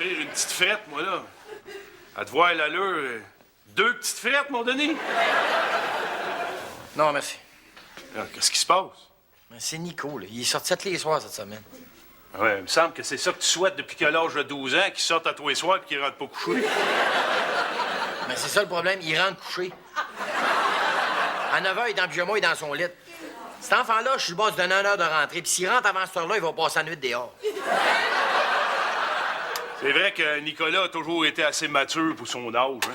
m'offrir une petite frette, moi, là. À te voir l'allure, 2 petites frettes, mon Denis. Non, merci. Ah, qu'est-ce qui se passe? Mais c'est Nico, là. Il est sorti tous les soirs cette semaine. Ouais, il me semble que c'est ça que tu souhaites depuis qu'il a l'âge de 12 ans, qu'il sorte à tous les soirs et qu'il rentre pas couché. Mais c'est ça le problème, il rentre couché. À 9 h, il est dans le pyjama et dans son lit. Cet enfant-là, je suis le boss de 9 h de rentrer. Puis s'il rentre avant cette heure-là, il va passer la nuit dehors. C'est vrai que Nicolas a toujours été assez mature pour son âge, hein?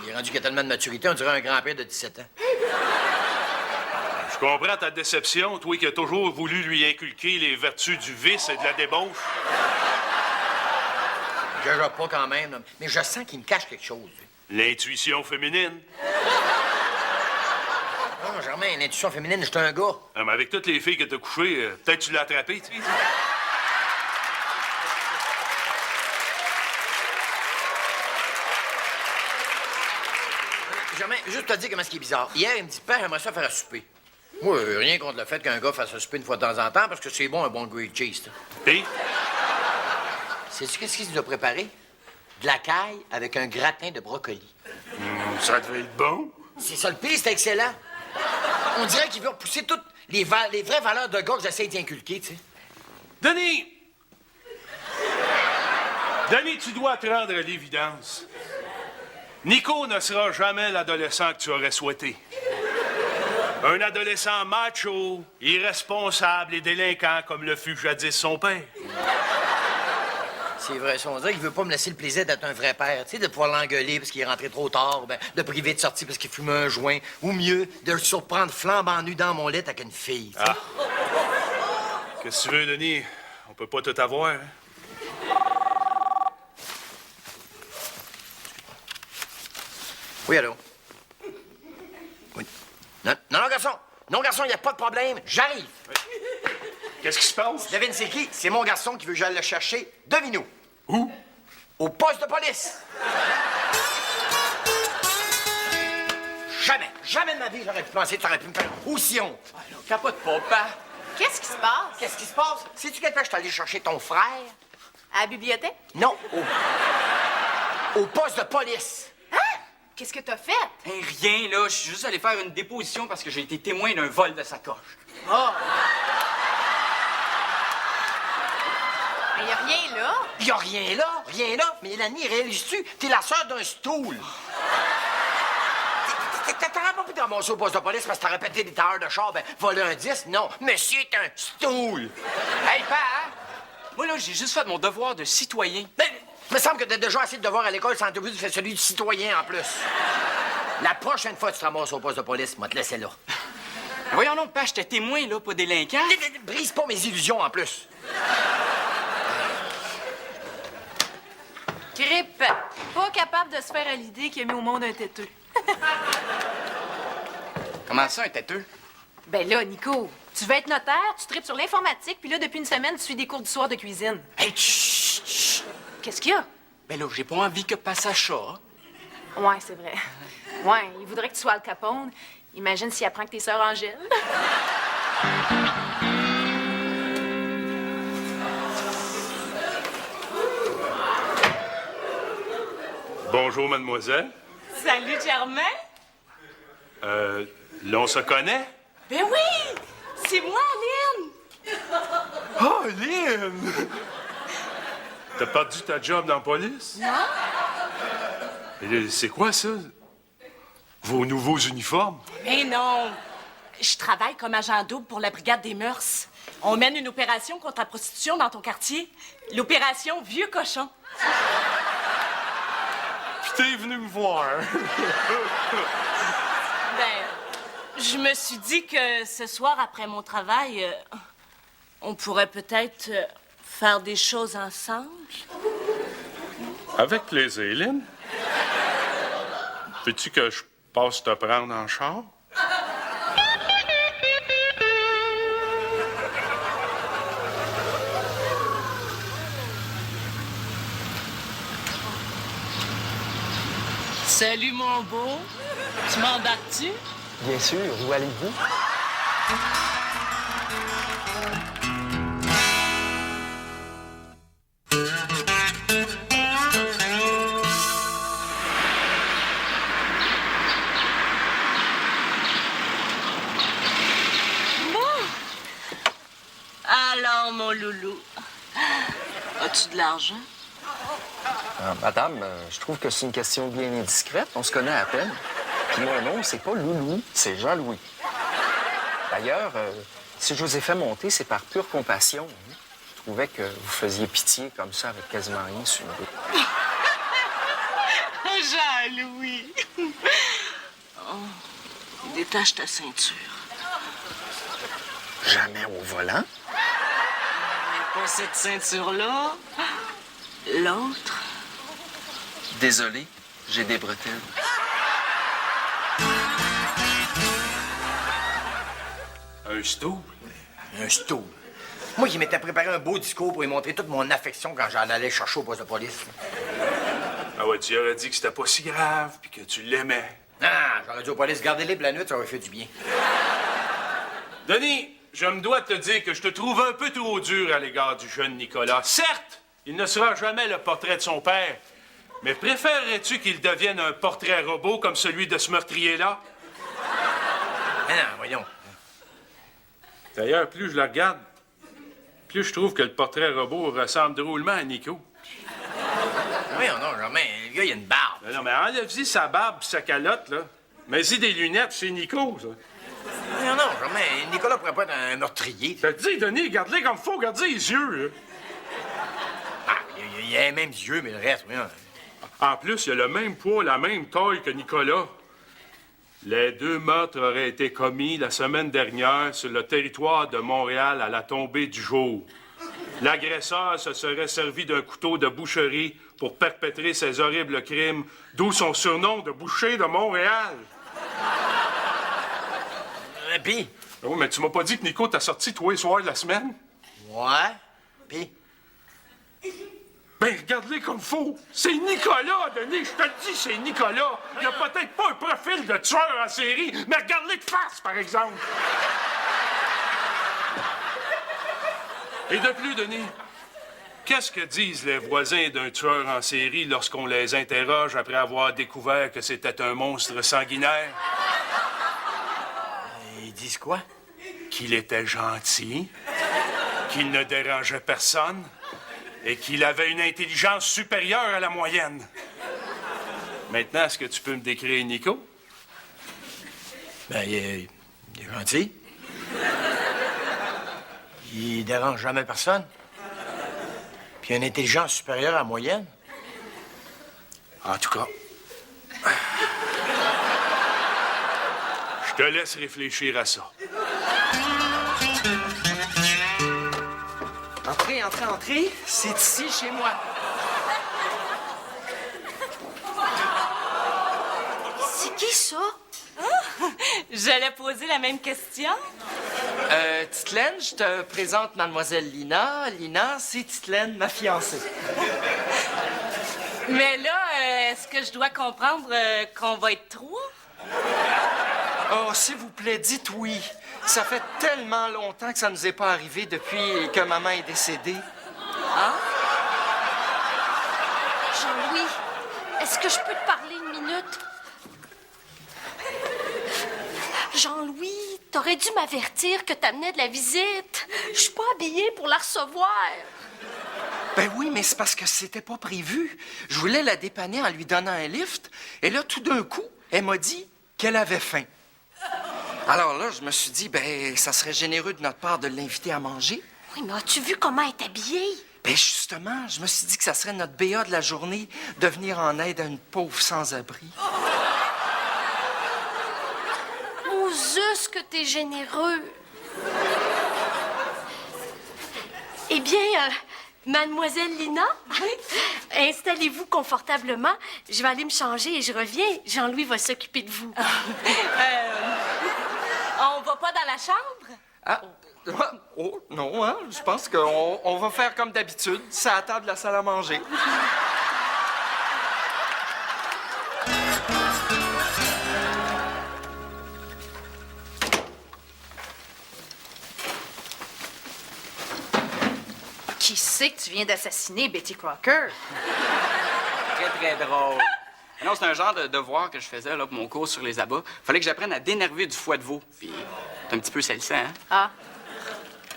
Il est rendu qu'il a tellement de maturité, on dirait un grand-père de 17 ans. Je comprends ta déception, toi qui as toujours voulu lui inculquer les vertus du vice et de la débauche. Je ne pas quand même, là. Mais je sens qu'il me cache quelque chose. L'intuition féminine. Non, Germain, l'intuition féminine, j'étais un gars. Ah, mais avec toutes les filles que t'as couchées, peut-être tu l'as attrapé, tu sais. Germain, juste te dire comment ce qui est bizarre. Hier, il me dit, Père, j'aimerais ça faire un souper. Moi, rien contre le fait qu'un gars fasse un souper une fois de temps en temps, parce que c'est bon, un bon grilled cheese, là. Pis? Sais-tu qu'est-ce qu'il nous a préparé? De la caille avec un gratin de brocoli. Ça devait être bon. C'est ça le pire, c'est excellent. On dirait qu'il veut repousser toutes les vraies valeurs de gars que j'essaie d'inculquer, tu sais. Denis! Denis, tu dois te rendre à l'évidence. Nico ne sera jamais l'adolescent que tu aurais souhaité. Un adolescent macho, irresponsable et délinquant comme le fut jadis son père. C'est vrai, ça, on dirait qu'il veut pas me laisser le plaisir d'être un vrai père, tu sais, de pouvoir l'engueuler parce qu'il est rentré trop tard, ben, de priver de sortie parce qu'il fume un joint, ou mieux, de le surprendre flambant nu dans mon lit avec une fille, tu sais. Ah. Qu'est-ce que tu veux, Denis? On peut pas tout avoir, hein? Oui, allô? Oui. Non, garçon! Non, garçon, il n'y a pas de problème. J'arrive. Qu'est-ce qui se passe? Devine c'est qui? C'est mon garçon qui veut que j'aille le chercher. Devine où? Où? Au poste de police. Jamais de ma vie, j'aurais pu penser que tu aurais pu me faire aussi honte. Capote pas, papa. Qu'est-ce qui se passe? Qu'est-ce qui se passe? Sais-tu quelque part je suis allé chercher ton frère? À la bibliothèque? Non, au poste de police. Hein? Qu'est-ce que t'as fait? Hey, rien, là. Je suis juste allé faire une déposition parce que j'ai été témoin d'un vol de sacoche. Oh! Mais y a rien là. Y a rien là. Mélanie, réalises-tu? T'es la sœur d'un stool. T'aurais pas pu te ramasser au poste de police parce que t'aurais pété des tailleurs de char, ben, voler un disque? Non, monsieur est un stool. Hey, papa! Moi, là, j'ai juste fait mon devoir de citoyen. Ben, il me semble que t'as déjà assez de devoirs à l'école sans te faire celui du citoyen en plus. La prochaine fois que tu te ramasses au poste de police, moi te laisser là. Mais voyons donc, papa, j'étais témoin, là, pas délinquant. Brise pas mes illusions en plus. Grippe. Pas capable de se faire à l'idée qu'il a mis au monde un têteux. Comment ça, un têteux? Ben là, Nico, tu veux être notaire, tu tripes sur l'informatique, puis là, depuis une semaine, tu suis des cours du soir de cuisine. Hey, chut, chut. Qu'est-ce qu'il y a? Ben là, j'ai pas envie que passe à chat. Ouais, c'est vrai. Ouais, il voudrait que tu sois Al Capone. Imagine s'il apprend que t'es sœur Angèle. Bonjour, mademoiselle. Salut, Germain. Là, on se connaît? Ben oui, c'est moi, Aline. Oh, Lynn! T'as perdu ta job dans la police? Non? Et là, c'est quoi, ça? Vos nouveaux uniformes? Mais non. Je travaille comme agent double pour la brigade des mœurs. On mène une opération contre la prostitution dans ton quartier. L'opération Vieux Cochon. Puis t'es venu me voir. Ben, je me suis dit que ce soir, après mon travail, on pourrait peut-être faire des choses ensemble. Avec plaisir, Lynn. Veux-tu que je passe te prendre en char? Salut, mon beau. Tu m'embarques-tu? Bien sûr, où allez-vous? mon loulou. As-tu de l'argent? Madame, je trouve que c'est une question bien indiscrète. On se connaît à peine. Puis mon nom, c'est pas Loulou, c'est Jean-Louis. D'ailleurs, si je vous ai fait monter, c'est par pure compassion. Hein. Je trouvais que vous faisiez pitié comme ça avec quasiment rien sur une route. Jean-Louis! Oh, détache ta ceinture. Jamais au volant. Mais pas cette ceinture-là. L'autre. Désolé, j'ai des bretelles. Un stool? Un stool. Moi, il m'était préparé un beau discours pour lui montrer toute mon affection quand j'en allais chercher au poste de police. Ah ouais, tu aurais dit que c'était pas si grave, puis que tu l'aimais. Ah, j'aurais dit aux police, gardez-les pour la nuit, ça aurait fait du bien. Denis, je me dois te dire que je te trouve un peu trop dur à l'égard du jeune Nicolas. Certes, il ne sera jamais le portrait de son père, mais préférerais-tu qu'il devienne un portrait robot comme celui de ce meurtrier-là? Mais non, voyons. D'ailleurs, plus je le regarde, plus je trouve que le portrait robot ressemble drôlement à Nico. Voyons, non, jamais. Le gars, il a une barbe. Non, mais enlève-y sa barbe sa calotte, là. Mets-y des lunettes, c'est Nico, ça. Non, non, jamais. Nicolas pourrait pas être un meurtrier. Je te dis, Denis, garde-les comme faut, garde-les les yeux, là. Ah, il a les mêmes yeux, mais le reste, voyons. En plus, il a le même poids, la même taille que Nicolas. Les 2 meurtres auraient été commis la semaine dernière sur le territoire de Montréal à la tombée du jour. L'agresseur se serait servi d'un couteau de boucherie pour perpétrer ces horribles crimes, d'où son surnom de boucher de Montréal. Pis? Oh, mais tu m'as pas dit que Nico t'a sorti tous les soirs de la semaine? Ouais. Pis? Ben, regarde-les comme faut. C'est Nicolas, Denis, je te le dis, c'est Nicolas. Il a peut-être pas un profil de tueur en série, mais regarde-les de face, par exemple. Et de plus, Denis, qu'est-ce que disent les voisins d'un tueur en série lorsqu'on les interroge après avoir découvert que c'était un monstre sanguinaire? Ils disent quoi? Qu'il était gentil, qu'il ne dérangeait personne et qu'il avait une intelligence supérieure à la moyenne. Maintenant, est-ce que tu peux me décrire Nico? Ben, il est gentil. Il dérange jamais personne. Puis il a une intelligence supérieure à la moyenne. En tout cas, je te laisse réfléchir à ça. Entrez, entrez, entrez. C'est ici, chez moi. C'est qui ça? J'allais poser la même question. Titelaine, je te présente Mademoiselle Lina. Lina, c'est Titelaine, ma fiancée. Mais là, est-ce que je dois comprendre qu'on va être 3? Oh, s'il vous plaît, dites oui. Ça fait tellement longtemps que ça nous est pas arrivé depuis que maman est décédée. Jean-Louis, est-ce que je peux te parler une minute? Jean-Louis, t'aurais dû m'avertir que t'amenais de la visite. Je suis pas habillée pour la recevoir. Ben oui, mais c'est parce que c'était pas prévu. Je voulais la dépanner en lui donnant un lift. Et là, tout d'un coup, elle m'a dit qu'elle avait faim. Alors là, je me suis dit, ben, ça serait généreux de notre part de l'inviter à manger. Oui, mais as-tu vu comment elle est habillée? Ben justement, je me suis dit que ça serait notre BA de la journée de venir en aide à une pauvre sans-abri. Oh, Zeus, que t'es généreux. Eh bien, Mademoiselle Lina, installez-vous confortablement. Je vais aller me changer et je reviens. Jean-Louis va s'occuper de vous. On va pas dans la chambre? Ah, oh, non, hein? Je pense qu'on va faire comme d'habitude. C'est à la table de la salle à manger. Qui sait que tu viens d'assassiner Betty Crocker? Très, très drôle. Non, c'est un genre de devoir que je faisais là, pour mon cours sur les abats. Fallait que j'apprenne à dénerver du foie de veau. Puis, c'est un petit peu salissant, hein? Ah.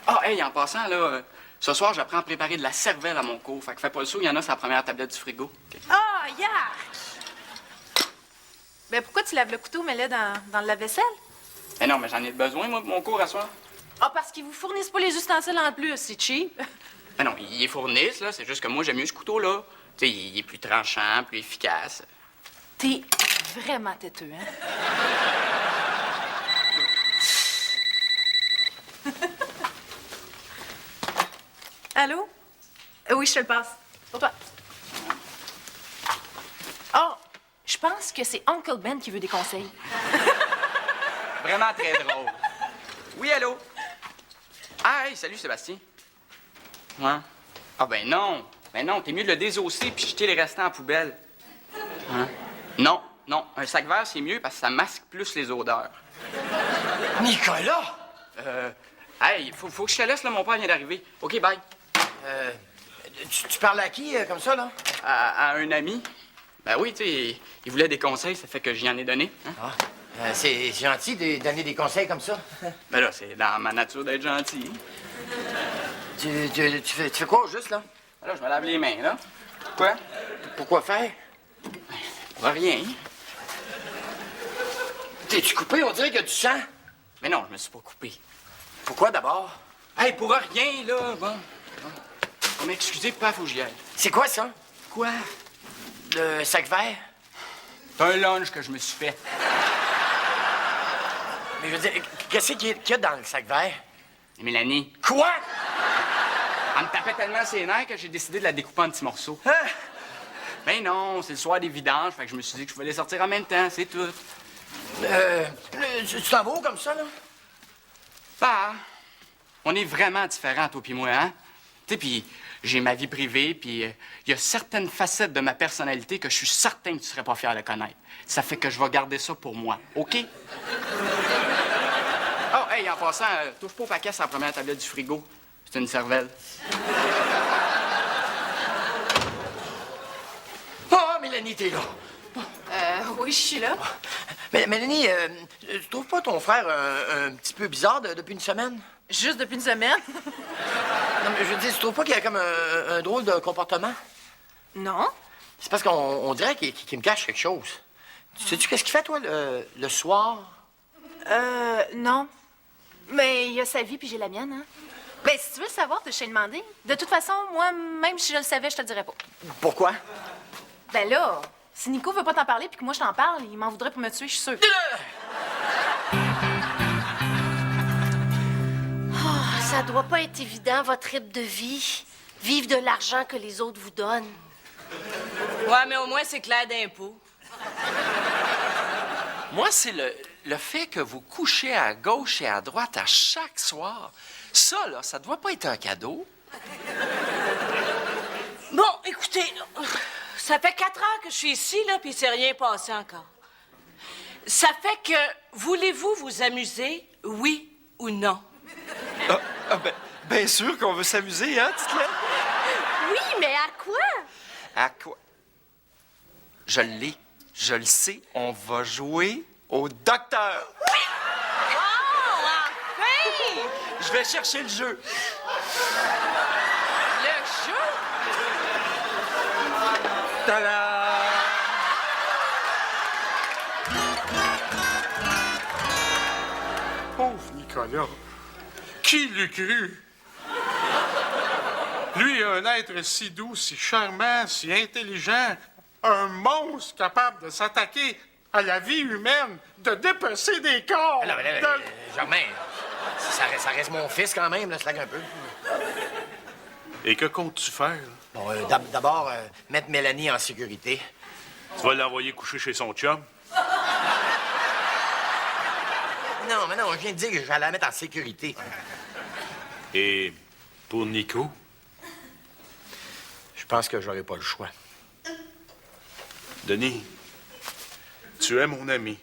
Ah, hey, en passant, là, Ce soir, j'apprends à préparer de la cervelle à mon cours. Fait que fais pas le saut, il y en a sur la première tablette du frigo. OK? Ah, yark! Ben, pourquoi tu laves le couteau, mets-le dans le lave-vaisselle? Eh non, mais j'en ai besoin, moi, pour mon cours à soir. Ah, parce qu'ils vous fournissent pas les ustensiles en plus, c'est cheap. Ben non, ils les fournissent, là. C'est juste que moi, j'aime mieux ce couteau-là. Tu sais, il est plus tranchant, plus efficace. T'es vraiment têteux, hein? Allô? Oui, je te le passe. Pour toi. Oh, je pense que c'est Uncle Ben qui veut des conseils. Vraiment très drôle. Oui, allô? Ah, hey, salut, Sébastien. Ouais. Ah, ben non. Ben non, t'es mieux de le désosser puis jeter les restants en poubelle. Hein? Non, non. Un sac vert, c'est mieux parce que ça masque plus les odeurs. Nicolas! Hey, faut que je te laisse, là, mon père vient d'arriver. OK, bye. Tu parles à qui, comme ça, là? À un ami. Ben oui, tu sais, il voulait des conseils, ça fait que j'y en ai donné. Hein? Ah, c'est gentil de donner des conseils comme ça. Ben là, c'est dans ma nature d'être gentil. Tu fais quoi, juste, là? Ben là, je me lave les mains, là. Quoi? Pourquoi faire? Pour rien. T'es-tu coupé? On dirait qu'il y a du sang. Mais non, je me suis pas coupé. Pourquoi, d'abord? Hey, pour rien, là, bon. On m'excusez, pas, faut que j'y aille. C'est quoi, ça? Quoi? Le sac vert? C'est un lunch que je me suis fait. Mais je veux dire, qu'est-ce qu'il y a dans le sac vert? Et Mélanie, Quoi? elle me tapait tellement ses nerfs que j'ai décidé de la découper en petits morceaux. Hein? Ben non, c'est le soir des vidanges, fait que je me suis dit que je voulais les sortir en même temps, c'est tout. Tu t'en vas où comme ça, là? Bah, on est vraiment différents, toi pis moi, hein? Tu sais, puis j'ai ma vie privée, puis il y a certaines facettes de ma personnalité que je suis certain que tu serais pas fier de connaître. Ça fait que je vais garder ça pour moi, OK? Oh, hey, en passant, touche pas au paquet sur la première tablette du frigo. C'est une cervelle. Ah, Mélanie, t'es là. Oui, je suis là. Mais, Mélanie, tu trouves pas ton frère un petit peu bizarre depuis une semaine? Juste depuis une semaine? Non, mais je veux dire, tu trouves pas qu'il a comme un drôle de comportement? Non. C'est parce qu'on dirait qu'il me cache quelque chose. Sais-tu qu'est-ce qu'il fait, toi, le soir? Non. Mais il a sa vie, puis j'ai la mienne, hein. Ben, si tu veux le savoir, t'as chez demander. De toute façon, moi, même si je le savais, je te le dirais pas. Pourquoi? Ben là, si Nico veut pas t'en parler, puis que moi je t'en parle, il m'en voudrait pour me tuer, je suis sûre. Oh, ça doit pas être évident, votre rythme de vie. Vivre de l'argent que les autres vous donnent. Ouais, mais au moins, c'est clair d'impôt. Moi, c'est le fait que vous couchez à gauche et à droite à chaque soir. Ça, là, ça doit pas être un cadeau. Bon, écoutez, ça fait 4 heures que je suis ici, là, puis il s'est rien passé encore. Ça fait que, voulez-vous vous amuser, oui ou non? Bien sûr qu'on veut s'amuser, hein, Tite-Laine? Oui, mais à quoi? À quoi? Je l'ai. Je le sais. On va jouer au docteur. Oh, enfin! Je vais chercher le jeu. Le jeu? Ta-da! Pauvre Nicolas. Qui l'eût cru? Lui, un être si doux, si charmant, si intelligent, un monstre capable de s'attaquer à la vie humaine, de dépecer des corps. Alors, Germain, ça reste mon fils quand même, là, slack un peu. Et que comptes-tu faire? Bon, d'abord, mettre Mélanie en sécurité. Tu vas l'envoyer coucher chez son chum? Non, mais non, je viens de dire que j'allais la mettre en sécurité. Et pour Nico? Je pense que j'aurai pas le choix. Denis, tu es mon ami.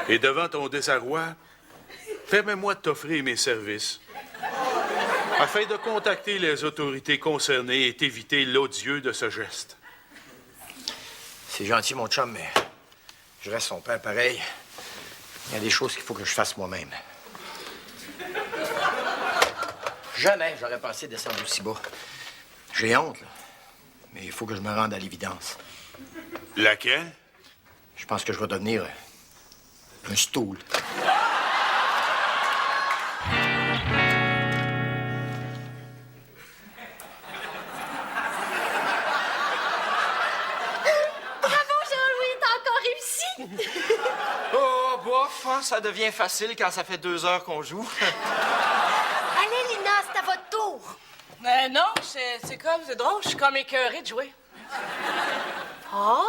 Et devant ton désarroi, permets-moi de t'offrir mes services afin de contacter les autorités concernées et t'éviter l'odieux de ce geste. C'est gentil, mon chum, mais je reste son père pareil. Il y a des choses qu'il faut que je fasse moi-même. Jamais j'aurais pensé descendre aussi bas. J'ai honte, là. Mais il faut que je me rende à l'évidence. Laquelle? Je pense que je vais devenir un stool. Bravo, Jean-Louis, t'as encore réussi! Oh, bof, hein, ça devient facile quand ça fait 2 heures qu'on joue. Allez, Lina, c'est à votre tour. Non, c'est drôle, je suis comme écœurée de jouer. Ah,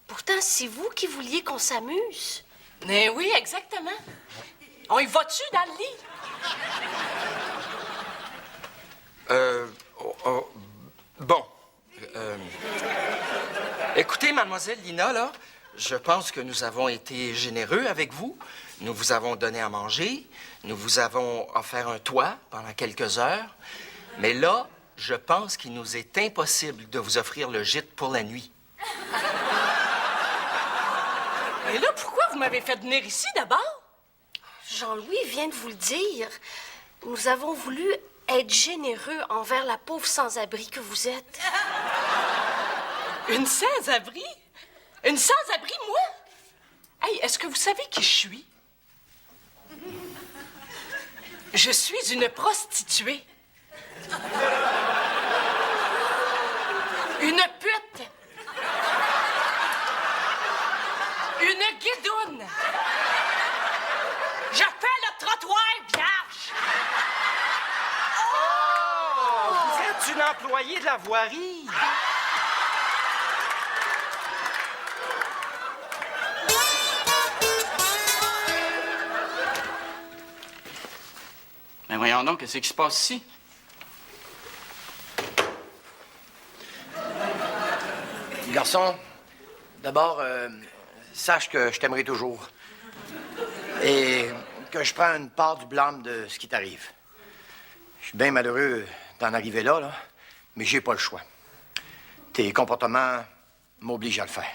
pourtant, c'est vous qui vouliez qu'on s'amuse. Mais oui, exactement. On y va-tu dans le lit? Bon. Écoutez, mademoiselle Lina, là, je pense que nous avons été généreux avec vous. Nous vous avons donné à manger. Nous vous avons offert un toit pendant quelques heures. Mais là, je pense qu'il nous est impossible de vous offrir le gîte pour la nuit. Et là, pourquoi vous m'avez fait venir ici d'abord? Jean-Louis vient de vous le dire. Nous avons voulu être généreux envers la pauvre sans-abri que vous êtes. Une sans-abri? Une sans-abri, moi? Hey, est-ce que vous savez qui je suis? Je suis une prostituée. Une pute. Une guidoune. Je fais le trottoir vierge. Oh! Vous êtes une employée de la voirie. Mais voyons donc, qu'est-ce qui se passe ici? Garçon, d'abord, sache que je t'aimerai toujours. Et que je prends une part du blâme de ce qui t'arrive. Je suis bien malheureux d'en arriver là, mais j'ai pas le choix. Tes comportements m'obligent à le faire.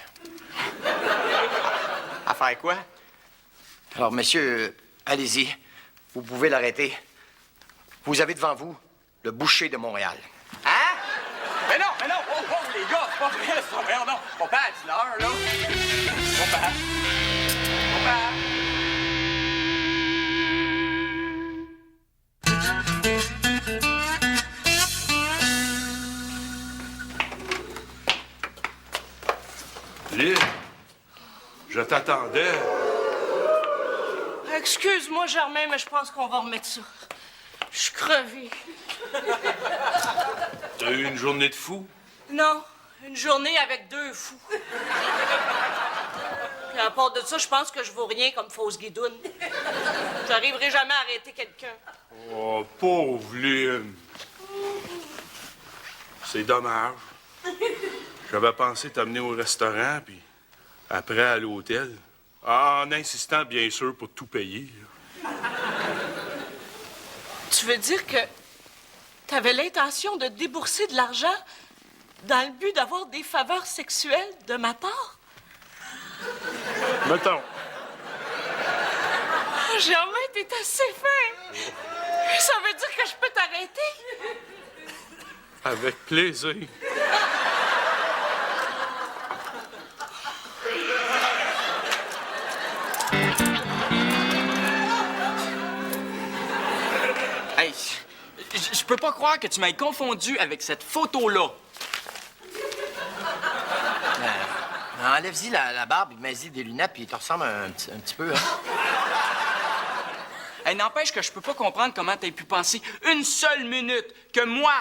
À faire quoi? Alors, monsieur, allez-y. Vous pouvez l'arrêter. Vous avez devant vous le boucher de Montréal. Hein? Mais non! Oh, les gars, c'est pas vrai, ça. Voyons donc. On perd l'heure, là. On perd. Lynn, je t'attendais. Excuse-moi, Germain, mais je pense qu'on va remettre ça. Je suis crevée. T'as eu une journée de fou? Non, une journée avec 2 fous. Puis à part de ça, je pense que je vaux rien comme fausse guidoune. J'arriverai jamais à arrêter quelqu'un. Oh, pauvre Lynn. C'est dommage. J'avais pensé t'amener au restaurant, puis après à l'hôtel. En insistant, bien sûr, pour tout payer. Tu veux dire que t'avais l'intention de débourser de l'argent dans le but d'avoir des faveurs sexuelles de ma part? Mettons. Germain, t'es assez fin. Ça veut dire que je peux t'arrêter? Avec plaisir. Hey, je peux pas croire que tu m'aies confondu avec cette photo-là. Enlève-y la barbe, mets-y des lunettes, puis il te ressemble un petit peu, hein? Hey, n'empêche que je peux pas comprendre comment t'as pu penser une seule minute que moi,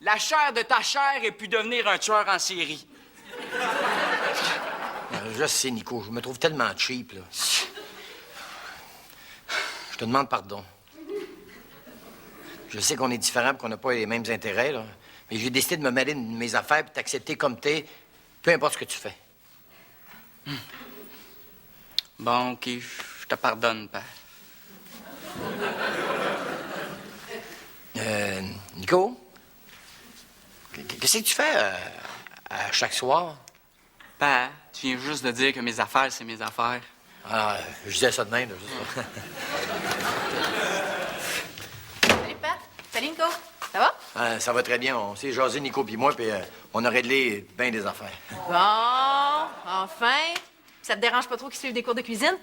la chair de ta chair, ait pu devenir un tueur en série. Je sais, Nico, je me trouve tellement cheap, là. Je te demande pardon. Je sais qu'on est différents et qu'on n'a pas les mêmes intérêts, là. Mais j'ai décidé de me mêler de mes affaires et t'accepter comme t'es, peu importe ce que tu fais. Bon, OK, je te pardonne, père. Nico? Qu'est-ce que tu fais à chaque soir? Père, tu viens juste de dire que mes affaires, c'est mes affaires. Ah, je disais ça de même, là, juste. Salut, Pat. Salut, Nico. Ça va très bien. On s'est jasé, Nico puis moi, puis on a réglé bien des affaires. Bon, enfin. Ça te dérange pas trop qu'ils suivent des cours de cuisine?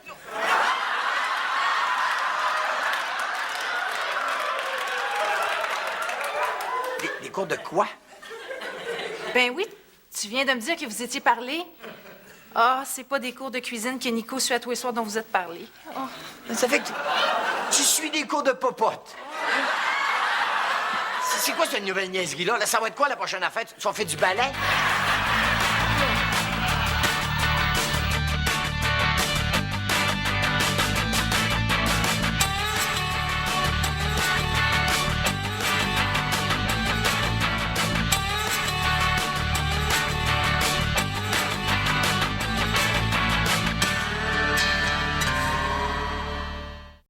Des cours de quoi? Ben oui, tu viens de me dire que vous étiez parlé. Ah, c'est pas des cours de cuisine que Nico suit à tous les soirs dont vous êtes parlé. Ça fait que tu suis des cours de popote. C'est quoi cette nouvelle niaiserie-là? Là, ça va être quoi la prochaine affaire? Tu vas faire du ballet?